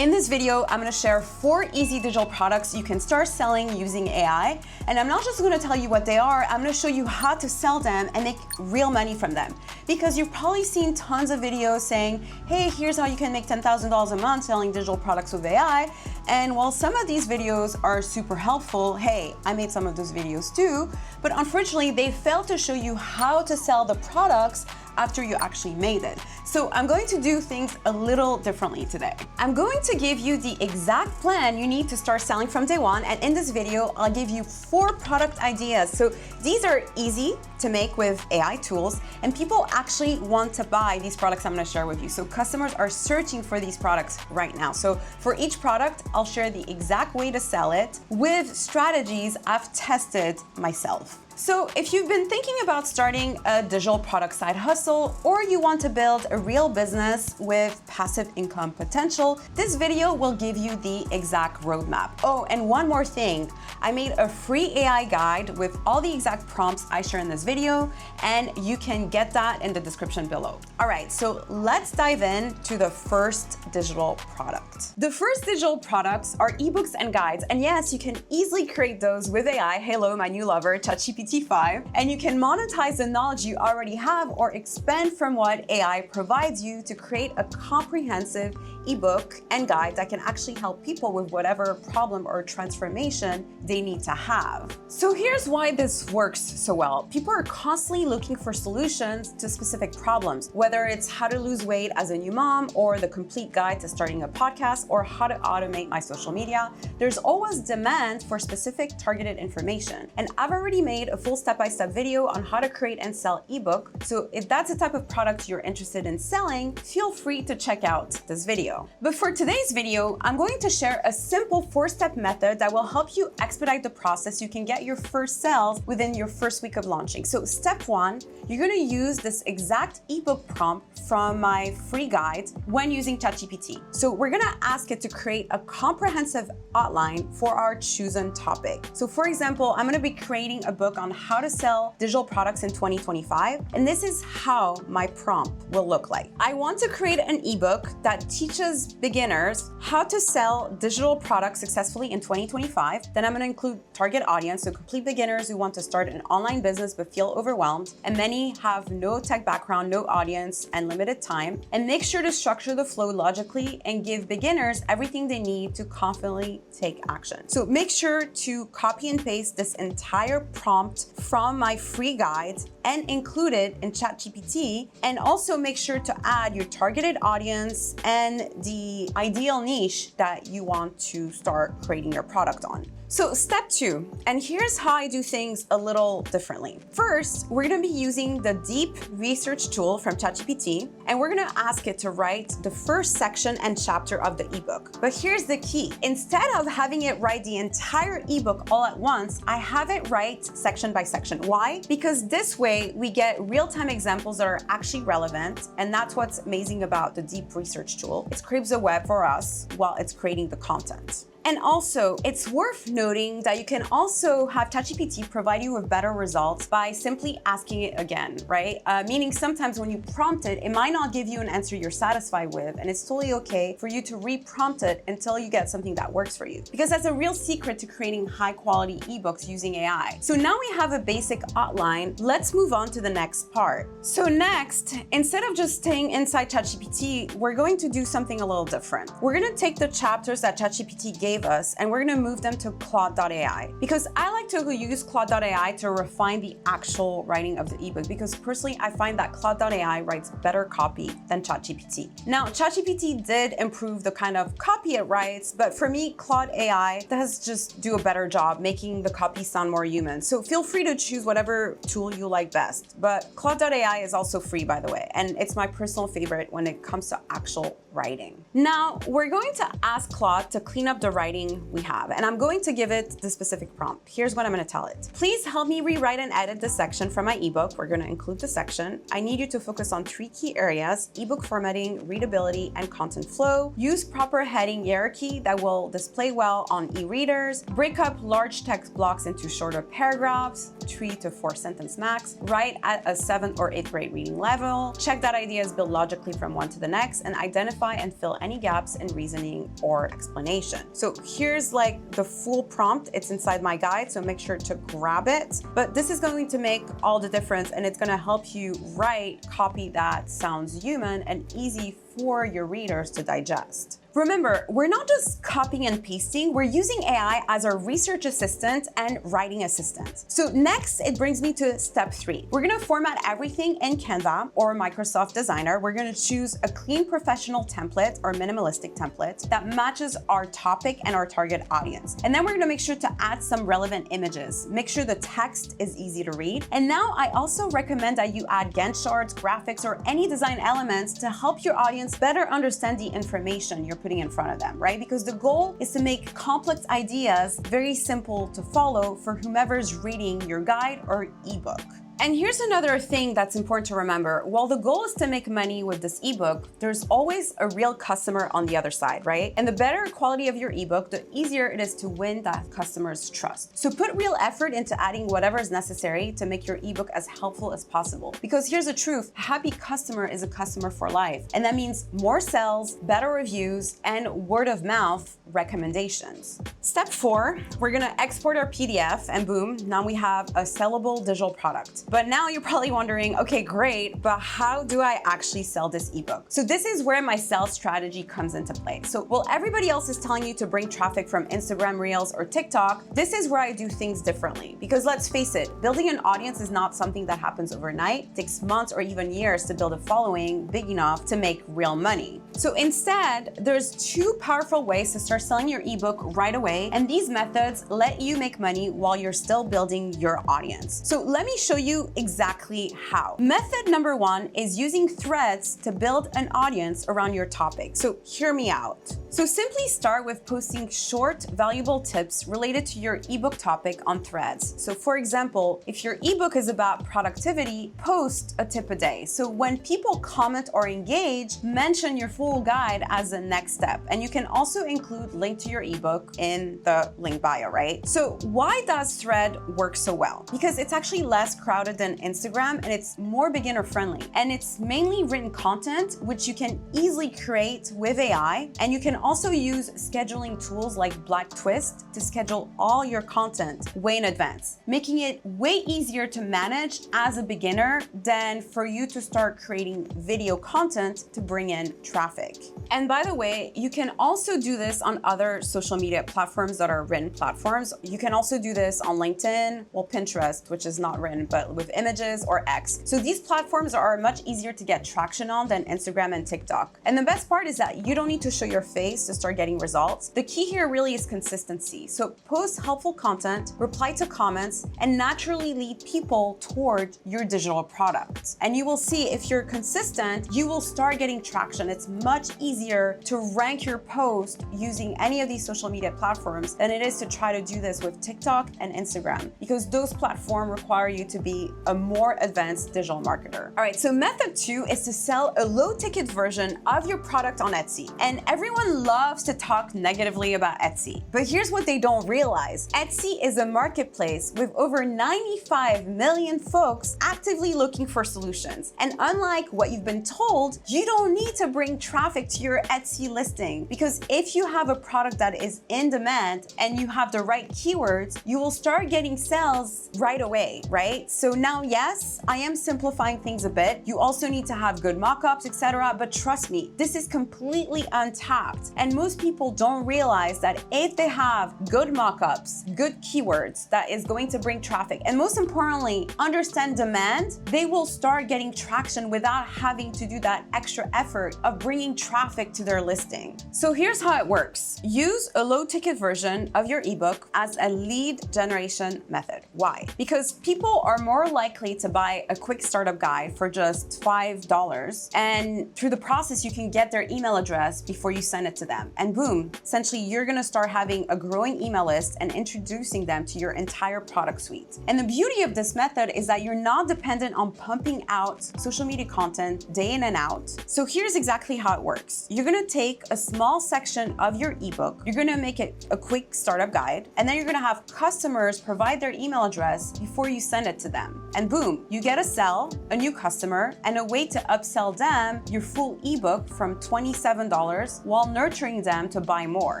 In this video, I'm gonna share 4 easy digital products you can start selling using AI. And I'm not just gonna tell you what they are, I'm gonna show you how to sell them and make real money from them. Because you've probably seen tons of videos saying, hey, here's how you can make $10,000 a month selling digital products with AI. And while some of these videos are super helpful, hey, I made some of those videos too, but unfortunately, they fail to show you how to sell the products after you actually made it. So I'm going to do things a little differently today. I'm going to give you the exact plan you need to start selling from day one. And in this video, I'll give you 4 product ideas. So these are easy to make with AI tools, and people actually want to buy these products I'm gonna share with you. So customers are searching for these products right now. So for each product, I'll share the exact way to sell it with strategies I've tested myself. So if you've been thinking about starting a digital product side hustle, or you want to build a real business with passive income potential, this video will give you the exact roadmap. Oh, and one more thing. I made a free AI guide with all the exact prompts I share in this video, and you can get that in the description below. All right, so let's dive in to the first digital product. The first digital products are ebooks and guides. And yes, you can easily create those with AI. Hello, my new lover, ChatGPT 5, and you can monetize the knowledge you already have or expand from what AI provides you to create a comprehensive ebook and guide that can actually help people with whatever problem or transformation they need to have. So here's why this works so well. People are constantly looking for solutions to specific problems, whether it's how to lose weight as a new mom, or the complete guide to starting a podcast, or how to automate my social media. There's always demand for specific targeted information. And I've already made a full step-by-step video on how to create and sell ebook. So if that's the type of product you're interested in selling, feel free to check out this video. But for today's video, I'm going to share a simple 4-step method that will help you expedite the process. You can get your first sales within your first week of launching. So step 1, you're going to use this exact ebook prompt from my free guide when using ChatGPT. So we're going to ask it to create a comprehensive outline for our chosen topic. So for example, I'm going to be creating a book on how to sell digital products in 2025. And this is how my prompt will look like. I want to create an ebook that teaches beginners how to sell digital products successfully in 2025. Then I'm going to include target audience, so complete beginners who want to start an online business but feel overwhelmed. And many have no tech background, no audience, and limited time. And make sure to structure the flow logically and give beginners everything they need to confidently take action. So make sure to copy and paste this entire prompt from my free guide and include it in ChatGPT. And also make sure to add your targeted audience and the ideal niche that you want to start creating your product on. So step 2, and here's how I do things a little differently. First, we're gonna be using the deep research tool from ChatGPT, and we're gonna ask it to write the first section and chapter of the ebook. But here's the key. Instead of having it write the entire ebook all at once, I have it write section by section. Why? Because this way we get real-time examples that are actually relevant, and that's what's amazing about the deep research tool. It scrapes the web for us while it's creating the content. And also, it's worth noting that you can also have ChatGPT provide you with better results by simply asking it again, right? Meaning sometimes when you prompt it, it might not give you an answer you're satisfied with, and it's totally okay for you to re-prompt it until you get something that works for you. Because that's a real secret to creating high-quality ebooks using AI. So now we have a basic outline. Let's move on to the next part. So next, instead of just staying inside ChatGPT, we're going to do something a little different. We're gonna take the chapters that ChatGPT gave us, and we're gonna move them to Claude AI. Because I like to use Claude AI to refine the actual writing of the ebook, because personally, I find that Claude AI writes better copy than ChatGPT. Now, ChatGPT did improve the kind of copy it writes, but for me, Claude AI does just do a better job making the copy sound more human. So feel free to choose whatever tool you like best. But Claude AI is also free, by the way, and it's my personal favorite when it comes to actual writing. Now, we're going to ask Claude to clean up the writing we have, and I'm going to give it the specific prompt. Here's what I'm going to tell it. Please help me rewrite and edit the section from my ebook. We're going to include the section. I need you to focus on 3 key areas: ebook formatting, readability, and content flow. Use proper heading hierarchy that will display well on e-readers. Break up large text blocks into shorter paragraphs, 3 to 4 sentence max. Write at a 7th or 8th grade reading level. Check that idea is built logically from one to the next, and identify clarify and fill any gaps in reasoning or explanation. So here's like the full prompt. It's inside my guide, so make sure to grab it. But this is going to make all the difference, and it's going to help you write copy that sounds human and easy for your readers to digest. Remember, we're not just copying and pasting, we're using AI as our research assistant and writing assistant. So next, it brings me to step 3. We're gonna format everything in Canva or Microsoft Designer. We're gonna choose a clean professional template or minimalistic template that matches our topic and our target audience. And then we're gonna make sure to add some relevant images. Make sure the text is easy to read. And now I also recommend that you add Gantt charts, graphics, or any design elements to help your audience better understand the information you're putting in front of them, right? Because the goal is to make complex ideas very simple to follow for whomever's reading your guide or ebook. And here's another thing that's important to remember. While the goal is to make money with this ebook, there's always a real customer on the other side, right? And the better quality of your ebook, the easier it is to win that customer's trust. So put real effort into adding whatever is necessary to make your ebook as helpful as possible. Because here's the truth, a happy customer is a customer for life. And that means more sales, better reviews, and word of mouth recommendations. Step 4, we're gonna export our PDF, and boom, now we have a sellable digital product. But now you're probably wondering, okay, great, but how do I actually sell this ebook? So this is where my sales strategy comes into play. So while everybody else is telling you to bring traffic from Instagram Reels or TikTok, this is where I do things differently. Because let's face it, building an audience is not something that happens overnight. It takes months or even years to build a following big enough to make real money. So instead, there's 2 powerful ways to start selling your ebook right away, and these methods let you make money while you're still building your audience. So let me show you exactly how. Method number 1 is using threads to build an audience around your topic. So hear me out. So simply start with posting short, valuable tips related to your ebook topic on threads. So for example, if your ebook is about productivity, post a tip a day. So when people comment or engage, mention your full guide as the next step. And you can also include link to your ebook in the link bio, right? So why does thread work so well? Because it's actually less crowded than Instagram, and it's more beginner friendly. And it's mainly written content, which you can easily create with AI. And you can also use scheduling tools like Black Twist to schedule all your content way in advance, making it way easier to manage as a beginner than for you to start creating video content to bring in traffic. And by the way, you can also do this on other social media platforms that are written platforms. You can also do this on LinkedIn, well, Pinterest, which is not written, but with images, or X. So these platforms are much easier to get traction on than Instagram and TikTok. And the best part is that you don't need to show your face to start getting results. The key here really is consistency. So post helpful content, reply to comments, and naturally lead people toward your digital products. And you will see if you're consistent, you will start getting traction. It's much easier to rank your post using any of these social media platforms than it is to try to do this with TikTok and Instagram, because those platforms require you to be a more advanced digital marketer. All right, so method 2 is to sell a low-ticket version of your product on Etsy. And everyone loves to talk negatively about Etsy, but here's what they don't realize. Etsy is a marketplace with over 95 million folks actively looking for solutions. And unlike what you've been told, you don't need to bring traffic to your Etsy listing, because if you have a product that is in demand and you have the right keywords, you will start getting sales right away, right? So now, yes, I am simplifying things a bit. You also need to have good mockups, etc. But trust me, this is completely untapped. And most people don't realize that if they have good mockups, good keywords, that is going to bring traffic, and most importantly, understand demand, they will start getting traction without having to do that extra effort of bringing traffic to their listing. So here's how it works. Use a low-ticket version of your ebook as a lead generation method. Why? Because people are more likely to buy a quick startup guide for just $5, and through the process, you can get their email address before you send it to them. And boom, essentially you're gonna start having a growing email list and introducing them to your entire product suite. And the beauty of this method is that you're not dependent on pumping out social media content day in and out. So here's exactly how it works. You're gonna take a small section of your ebook, you're gonna make it a quick startup guide, and then you're gonna have customers provide their email address before you send it to them. And boom, you get a new customer, and a way to upsell them your full ebook from $27 while nurturing them to buy more.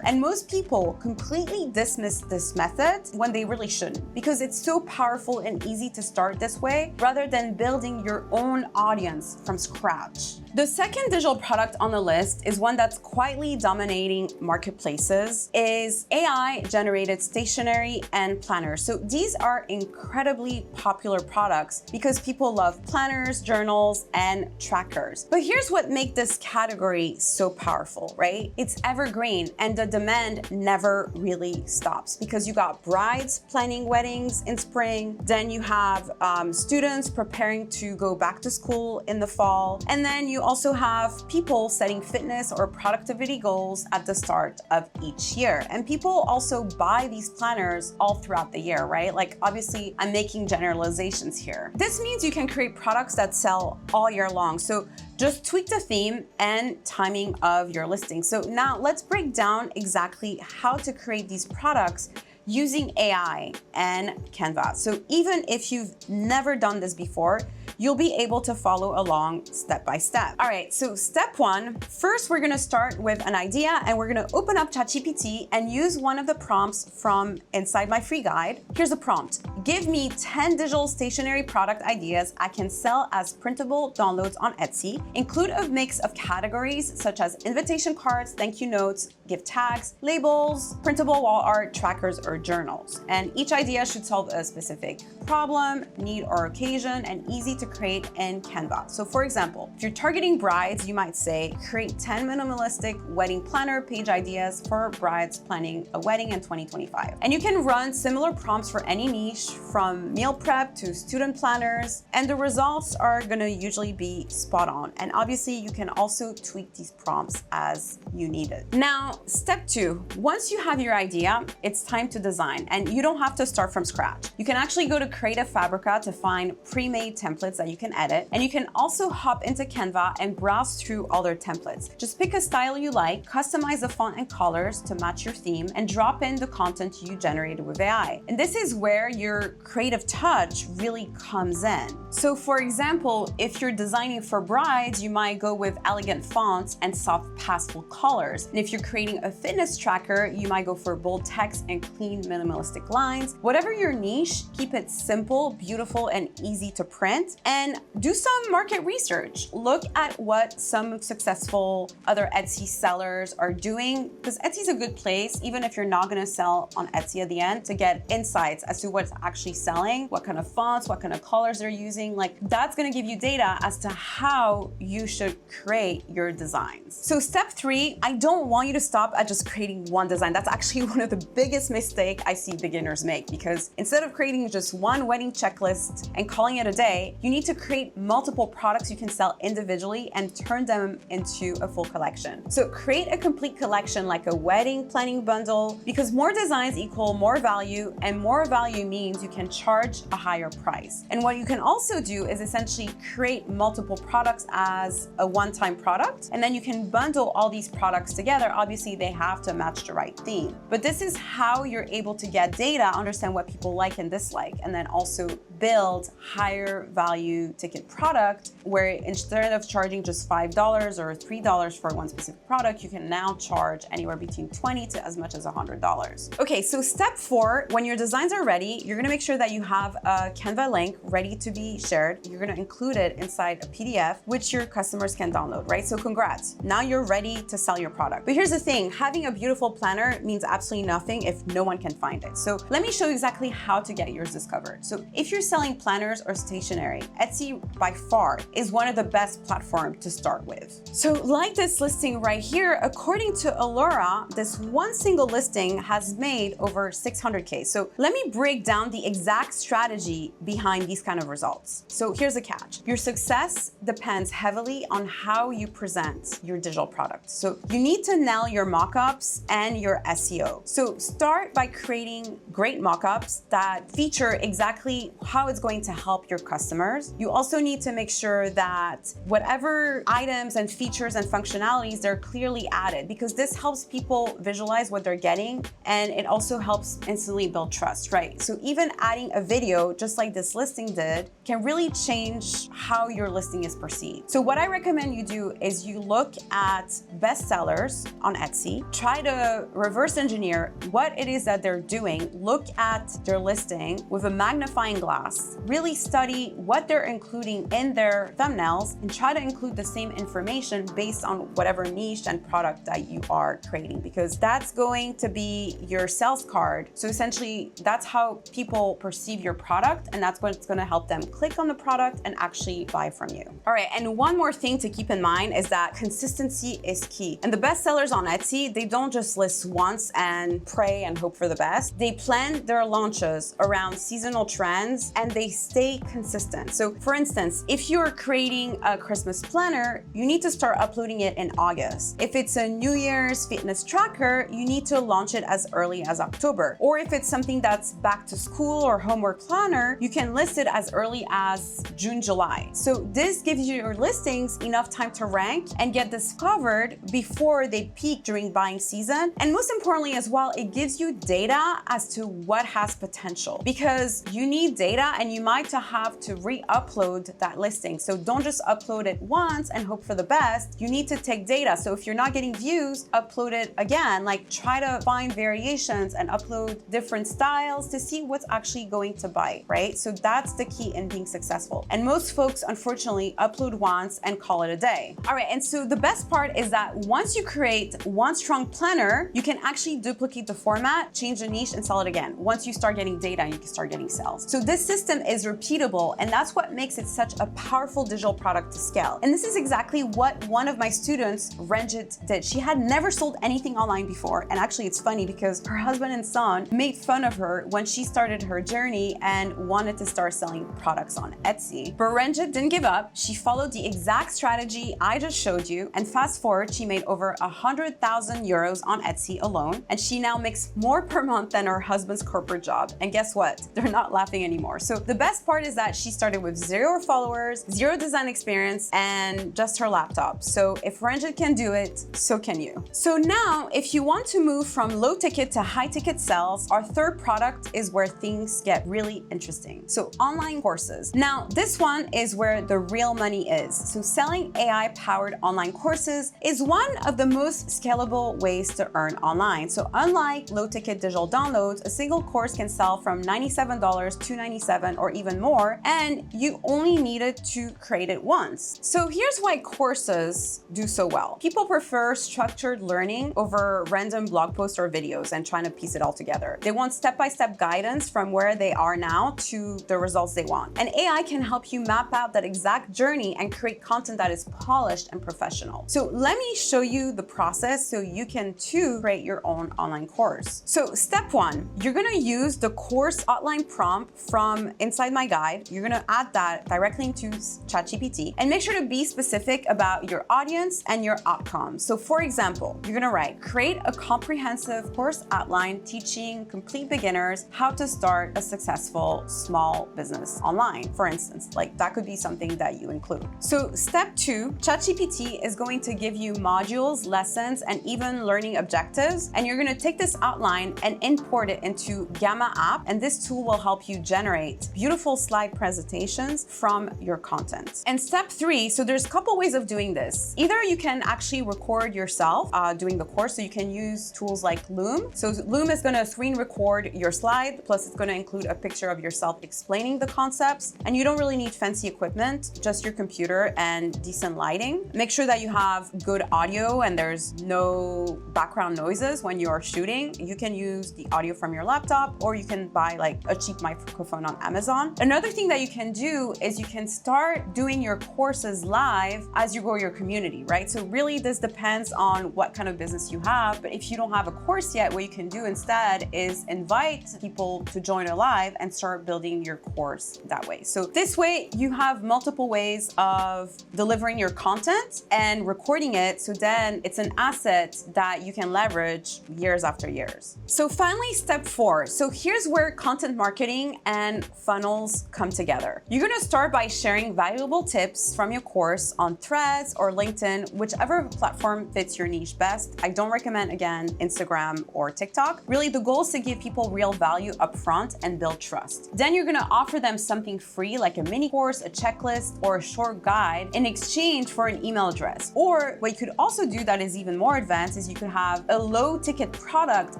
And most people completely dismiss this method when they really shouldn't, because it's so powerful and easy to start this way rather than building your own audience from scratch. The second digital product on the list is one that's quietly dominating marketplaces, is AI-generated stationery and planners. So these are incredibly popular products because people love planners, journals, and trackers. But here's what makes this category so powerful, right? It's evergreen, and the demand never really stops because you got brides planning weddings in spring, then you have students preparing to go back to school in the fall, and then you also have people setting fitness or productivity goals at the start of each year. And people also buy these planners all throughout the year, right? Like, obviously, I'm making generalizations here. This means you can create products that sell all year long. So just tweak the theme and timing of your listing. So now let's break down exactly how to create these products using AI and Canva. So even if you've never done this before, you'll be able to follow along step by step. All right, so step one, first we're gonna start with an idea and we're gonna open up ChatGPT and use one of the prompts from inside my free guide. Here's a prompt. Give me 10 digital stationery product ideas I can sell as printable downloads on Etsy. Include a mix of categories such as invitation cards, thank you notes, gift tags, labels, printable wall art, trackers, or journals. And each idea should solve a specific problem, need, or occasion, and easy to create in Canva. So for example, if you're targeting brides, you might say, create 10 minimalistic wedding planner page ideas for brides planning a wedding in 2025. And you can run similar prompts for any niche, from meal prep to student planners, and the results are gonna usually be spot on. And obviously you can also tweak these prompts as you need it. Now, step two, once you have your idea, it's time to design, and you don't have to start from scratch. You can actually go to Creative Fabrica to find pre-made templates that you can edit, and you can also hop into Canva and browse through all their templates. Just pick a style you like, customize the font and colors to match your theme, and drop in the content you generated with AI. And this is where your creative touch really comes in. So for example, if you're designing for brides, you might go with elegant fonts and soft pastel colors. And if you're creating a fitness tracker, you might go for bold text and clean minimalistic lines. Whatever your niche, keep it simple, beautiful, and easy to print. And do some market research. Look at what some successful other Etsy sellers are doing, because Etsy's a good place, even if you're not gonna sell on Etsy at the end, to get insights as to what's actually selling, what kind of fonts, what kind of colors they're using. Like, that's gonna give you data as to how you should create your designs. So step three, I don't want you to stop at just creating one design. That's actually one of the biggest mistakes I see beginners make, because instead of creating just one wedding checklist and calling it a day, you need to create multiple products you can sell individually and turn them into a full collection. So create a complete collection like a wedding planning bundle, because more designs equal more value, and more value means you can charge a higher price. And what you can also do is essentially create multiple products as a one-time product, and then you can bundle all these products together. Obviously, they have to match the right theme. But this is how you're able to get data, understand what people like and dislike, and then also build higher value ticket product, where instead of charging just $5 or $3 for one specific product, you can now charge anywhere between $20 to as much as $100. Okay, so step four, when your designs are ready, you're gonna make sure that you have a Canva link ready to be shared. You're gonna include it inside a PDF, which your customers can download, right? So congrats, now you're ready to sell your product. But here's the thing, having a beautiful planner means absolutely nothing if no one can find it. So let me show you exactly how to get yours discovered. So if you're selling planners or stationery, Etsy by far is one of the best platforms to start with. So like this listing right here, according to Allura, this one single listing has made over 600K. So let me break down the exact strategy behind these kind of results. So here's a catch. Your success depends heavily on how you present your digital product. So you need to nail your mockups and your SEO. So start by creating great mockups that feature exactly how it's going to help your customers. You also need to make sure that whatever items and features and functionalities, they're clearly added, because this helps people visualize what they're getting, and it also helps instantly build trust, right? So even adding a video, just like this listing did, can really change how your listing is perceived. So what I recommend you do is you look at bestsellers on Etsy, try to reverse engineer what it is that they're doing, look at their listing with a magnifying glass, really study what they're including in their thumbnails, and try to include the same information based on whatever niche and product that you are creating, because that's going to be your sales card. So essentially, that's how people perceive your product, and that's what's going to help them click on the product and actually buy from you. All right, and one more thing to keep in mind is that consistency is key. And the best sellers on Etsy, they don't just list once and pray and hope for the best. They plan their launches around seasonal trends and they stay consistent. So for instance, if you're creating a Christmas planner, you need to start uploading it in August. If it's a New Year's fitness tracker, you need to launch it as early as October. Or if it's something that's back to school or homework planner, you can list it as early as June, July. So this gives your listings enough time to rank and get discovered before they peak during buying season. And most importantly as well, it gives you data as to what has potential, because you need data and you might have to re-upload that listing. So don't just upload it once and hope for the best. You need to take data. So if you're not getting views, upload it again. Like try to find variations and upload different styles to see what's actually going to bite, right? So that's the key in being successful. And most folks, unfortunately, upload once and call it a day. All right, and so the best part is that once you create one strong planner, you can actually duplicate the format, change the niche, and sell it again. Once you start getting data, you can start getting sales. So this system is repeatable, and that's what makes it such a powerful digital product to scale. And this is exactly what one of my students, Renna, did. She had never sold anything online before. And actually, it's funny because her husband and son made fun of her when she started her journey and wanted to start selling products on Etsy. But Renna didn't give up. She followed the exact strategy I just showed you, and fast forward, she made over 100,000 euros on Etsy alone, and she now makes more per month than her husband's corporate job. And guess what? They're not laughing anymore. So the best part is that she started with 0 followers, 0 design experience, and just her laptop. So if Renna can do it, so can you. So now, if you want to move from low ticket to high ticket sales, our third product is where things get really interesting. So online courses. Now, this one is where the real money is. So selling AI-powered online courses is one of the most scalable ways to earn online. So unlike low-ticket digital downloads, a single course can sell from $97 to $97 or even more, and you only needed to create it once. So here's why courses do so well. People prefer structured learning over random blog posts or videos and trying to piece it all together. They want step-by-step guidance from where they are now to the results they want. And AI can help you map out that exact journey and create content that is polished and professional. So let me show you the process so you can too create your own online course. So step 1, you're gonna use the course outline prompt from inside my guide. You're gonna add that directly into ChatGPT and make sure to be specific about your audience and your outcomes. So for example, you're gonna write, create a comprehensive course outline teaching complete beginners how to start a successful small business online. For instance, like that could be something that you include. So step 2, ChatGPT is going to give you modules, lessons, and even learning objectives. And you're gonna take this outline and import it into Gamma app. And this tool will help you generate beautiful slide presentations from your content. And step 3, so there's a couple ways of doing this. Either you can actually record yourself doing the course. So you can use tools like Loom. So Loom is gonna screen record your slide, plus it's gonna include a picture of yourself explaining the concepts. And you don't really need fancy equipment, just your computer and decent lighting. Make sure that you have good audio and there's no background noises when you are shooting. You can use the audio from your laptop, or you can buy like a cheap microphone on Amazon. Another thing that you can do is you can start doing your courses live as you grow your community, right? So really this depends on what kind of business you have, but if you don't have a course yet, what you can do instead is invite people to join a live and start building your course that way. So this way you have multiple ways of delivering your content and recording it, so then it's an asset that you can leverage years after years. So finally, step 4. So here's where content marketing and funnels come together. You're gonna start by sharing valuable tips from your course on Threads or LinkedIn, whichever platform fits your niche best. I don't recommend, again, Instagram or TikTok. Really, the goal is to give people real value upfront and build trust. Then you're gonna offer them something free like a mini course, a checklist, or a short guide in exchange for an email address. Or what you could also do that is even more advanced is you could have a low ticket product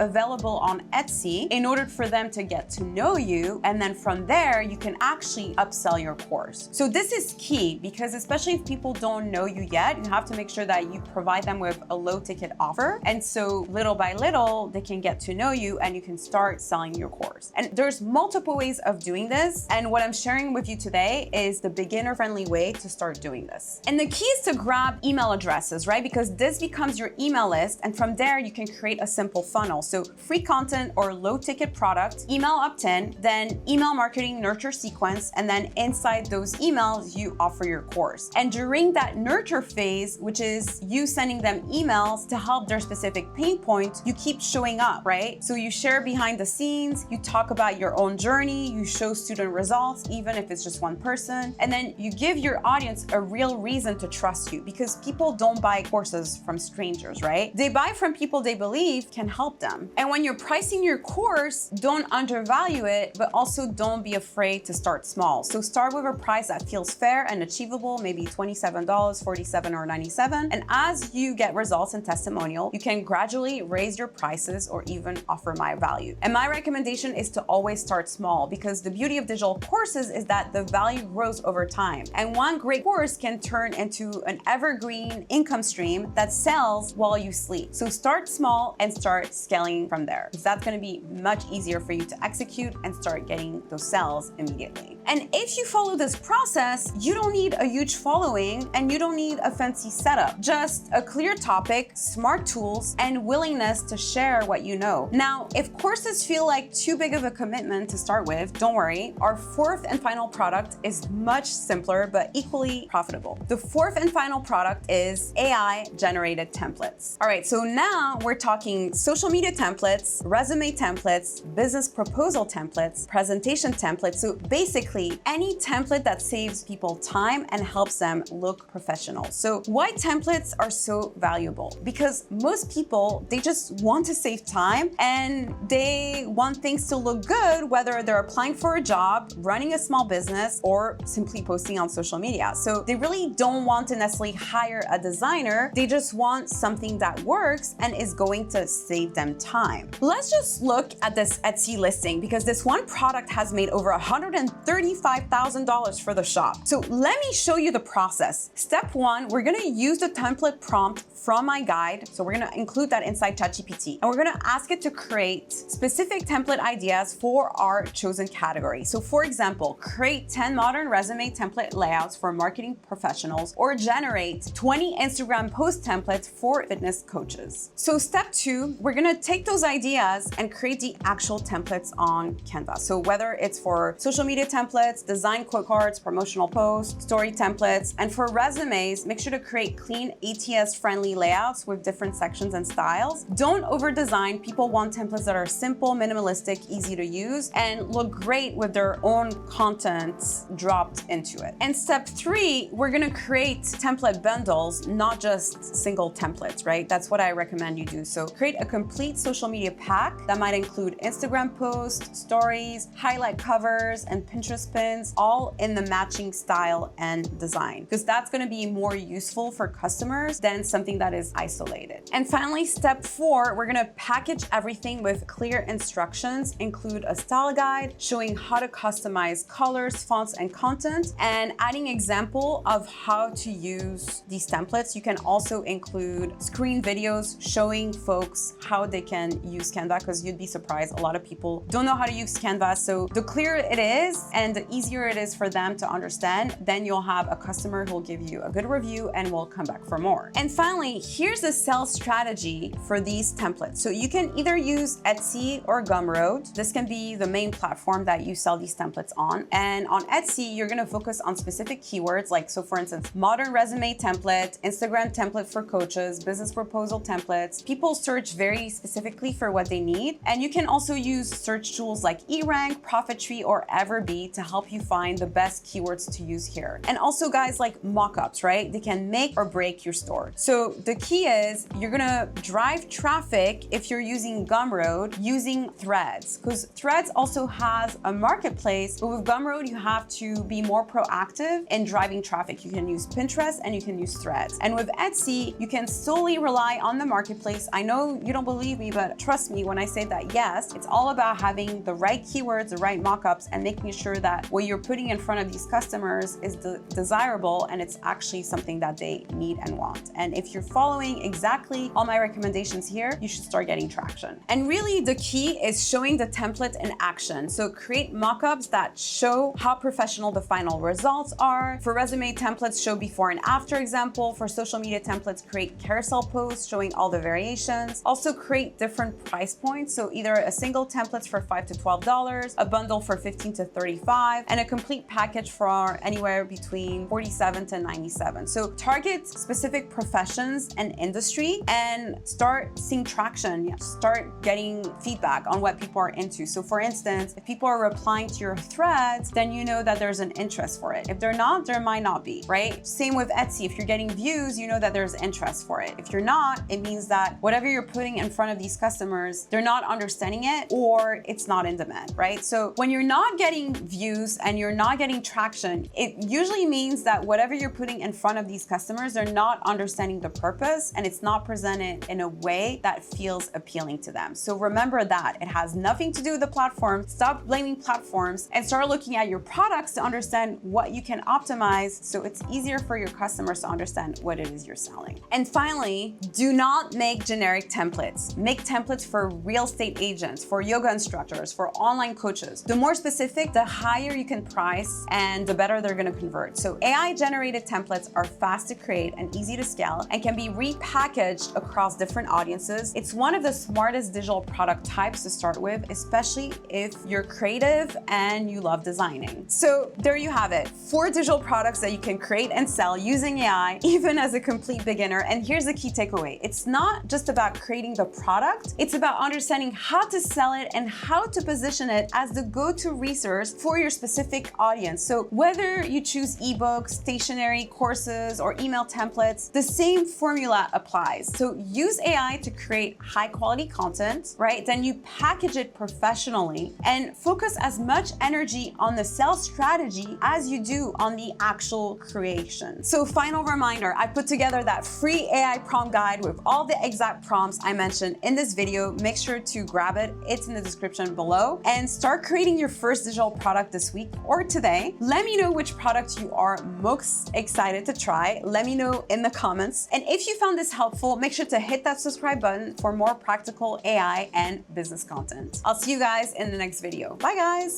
available on Etsy in order for them to get to know you. And then from there, you can actually upsell your course. So this is key because especially if people don't know you yet, you have to make sure that you provide them with a low ticket offer. And so little by little, they can get to know you and you can start selling your course. And there's multiple ways of doing this. And what I'm sharing with you today is the beginner-friendly way to start doing this. And the key is to grab email addresses, right? Because this becomes your email list. And from there, you can create a simple funnel. So free content or low ticket product, email opt-in, then email marketing nurture sequence. And then inside those emails, you offer your course. And during that nurture phase, which is you sending them emails to help their specific pain point, you keep showing up, right? So you share behind the scenes, you talk about your own journey, you show student results, even if it's just one person. And then you give your audience a real reason to trust you because people don't buy courses from strangers, right? They buy from people they believe can help them. And when you're pricing your course, don't undervalue it, but also don't be afraid to start small. So start with a price that feels fair and achievable, maybe $27, $47, or $97. And as you get results and testimonial, you can gradually raise your prices or even offer my value. And my recommendation is to always start small because the beauty of digital courses is that the value grows over time. And one great course can turn into an evergreen income stream that sells while you sleep. So start small and start scaling from there because that's going to be much easier for you to execute and start getting those sales immediately. And if you follow this process, you don't need a huge following and you don't need a fancy setup, just a clear topic, smart tools, and willingness to share what you know. Now, if courses feel like too big of a commitment to start with, don't worry. Our fourth and final product is much simpler, but equally profitable. The fourth and final product is AI generated templates. All right, so now we're talking social media templates, resume templates, business proposal templates, presentation templates. So basically any template that saves people time and helps them look professional. So why templates are so valuable? Because most people, they just want to save time and they want things to look good, whether they're applying for a job, running a small business, or simply posting on social media. So they really don't want to necessarily hire a designer. They just want something that works and is going to save them time. Let's just look at this Etsy listing because this one product has made over $135,000 for the shop. So let me show you the process. Step 1, we're gonna use the template prompt from my guide. So we're gonna include that inside ChatGPT and we're gonna ask it to create specific template ideas for our chosen category. So for example, create 10 modern resume template layouts for marketing professionals or generate 20 Instagram post templates for fitness coaches. So step 2, we're gonna take those ideas and create the actual templates on Canva. So whether it's for social media templates, design quote cards, promotional posts, story templates, and for resumes, make sure to create clean ATS-friendly layouts with different sections and styles. Don't over-design. People want templates that are simple, minimalistic, easy to use, and look great with their own content dropped into it. And step 3, we're gonna create template bundles, not just single templates, right? That's what I recommend you do. So create a complete social media pack that might include Instagram posts, stories, highlight covers, and Pinterest pins, all in the matching style and design, because that's gonna be more useful for customers than something that is isolated. And finally, step 4, we're gonna package everything with clear instructions, include a style guide showing how to customize colors, fonts, and content, and adding example of how to use these templates. You can also include screen videos showing folks how they can use Canva, because you'd be surprised, a lot of people don't know how to use Canva. So the clearer it is and the easier it is for them to understand, then you'll have a customer who will give you a good review and will come back for more. And finally, here's a sales strategy for these templates. So you can either use Etsy or Gumroad. This can be the main platform that you sell these templates on. And on Etsy, you're gonna focus on specific keywords, like, so for instance, modern resume template, Instagram template for coaches, business proposal templates. People search very specifically for what they need. And you can also use search tools like eRank, Profittree, or Evergreen to help you find the best keywords to use here. And also guys, like mockups, right? They can make or break your store. So the key is you're gonna drive traffic if you're using Gumroad using Threads, because Threads also has a marketplace, but with Gumroad, you have to be more proactive in driving traffic. You can use Pinterest and you can use Threads. And with Etsy, you can solely rely on the marketplace. I know you don't believe me, but trust me when I say that yes, it's all about having the right keywords, the right mockups, and making sure that what you're putting in front of these customers is desirable and it's actually something that they need and want. And if you're following exactly all my recommendations here, you should start getting traction. And really the key is showing the template in action. So create mockups that show how professional the final results are. For resume templates, show before and after example. For social media templates, create carousel posts showing all the variations. Also create different price points. So either a single template for $5 to $12, a bundle for $15 to $35, and a complete package for anywhere between $47 to $97. So target specific professions and industry and start seeing traction. Start getting feedback on what people are into. So for instance, if people are replying to your threads, then you know that there's an interest for it. If they're not, there might not be, right? Same with Etsy. If you're getting views, you know that there's interest for it. If you're not, it means that whatever you're putting in front of these customers, they're not understanding it or it's not in demand, right? So when you're not getting views and you're not getting traction, it usually means that whatever you're putting in front of these customers, they're not understanding the purpose and it's not presented in a way that feels appealing to them. So remember that it has nothing to do with the platform. Stop blaming platforms and start looking at your products to understand what you can optimize so it's easier for your customers to understand what it is you're selling. And finally, do not make generic templates. Make templates for real estate agents, for yoga instructors, for online coaches. The more specific, the higher you can price and the better they're going to convert. So AI generated templates are fast to create and easy to scale and can be repackaged across different audiences. It's one of the smartest digital product types to start with, especially if you're creative and you love designing. So there you have it, 4 digital products that you can create and sell using AI, even as a complete beginner. And here's the key takeaway. It's not just about creating the product, it's about understanding how to sell it and how to position it as the go-to resource for your specific audience. So whether you choose ebooks, stationery, courses, or email templates, the same formula applies. So use AI to create high quality content, right? Then you package it professionally and focus as much energy on the sales strategy as you do on the actual creation. So final reminder, I put together that free AI prompt guide with all the exact prompts I mentioned in this video. Make sure to grab it. It's in the description below and start creating your first digital product this week or today. Let me know which product you are most excited to try. Let me know in the comments. And if you found this helpful, make sure to hit that subscribe button for more practical AI and business content. I'll see you guys in the next video. Bye guys.